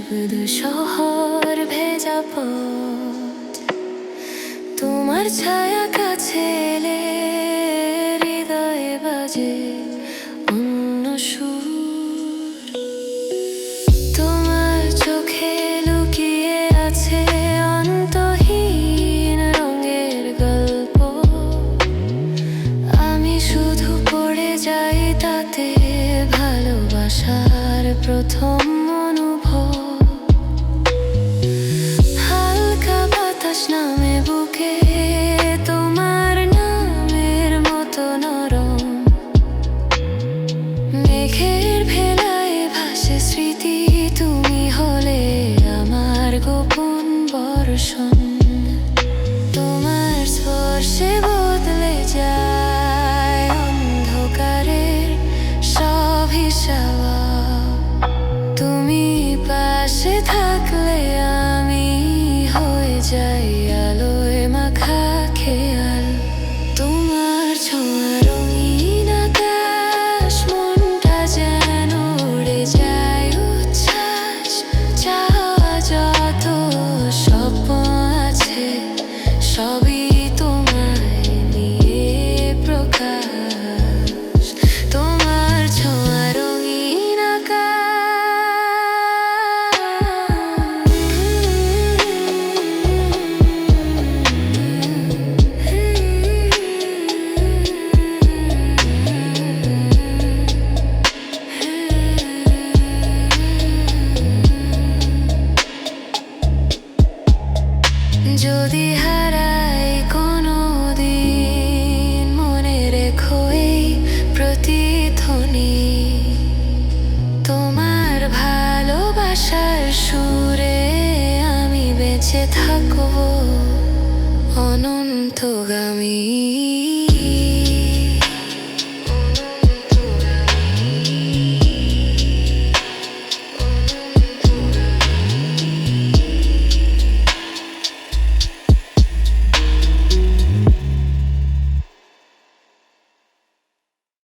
নিঃশব্দ শহর ভেজা পথ, তোমার ছায়া কাছে এলে হৃদয়ে বাজে অন্য সুর। তোমার চোখে লুকিয়ে আছে অন্তহীন রঙের গল্প, আমি শুধু পড়ে যাই তাতে ভালোবাসার প্রথম অনুভব। হালকা বাতাস নামে বুকে, তোমার নামের মতো নরম, মেঘের ভেলায় ভাসে স্মৃতি, তুমি হলে আমার গোপন বর্ষণ। তোমার স্পর্শে বদলে যায় অন্ধকারের সব হিসাব, তুমি পাশে থাকলে আমি হয়ে যাই আলোয় মাখা খেয়াল। তোমার ছোঁয়া রঙিন আকাশ, মনটা যেন উড়ে যায় উচ্ছ্বাস। চাওয়া যত স্বপ্ন আছে সবই তোমায় নিয়ে প্রকাশ। তোমার ছোঁয়া রঙিন আকাশ। যদি হারাই কোনো দিন, মনে রেখো এই প্রতিধ্বনি, তোমার ভালোবাসার সুরে আমি বেঁচে থাকবো অনন্তগামী।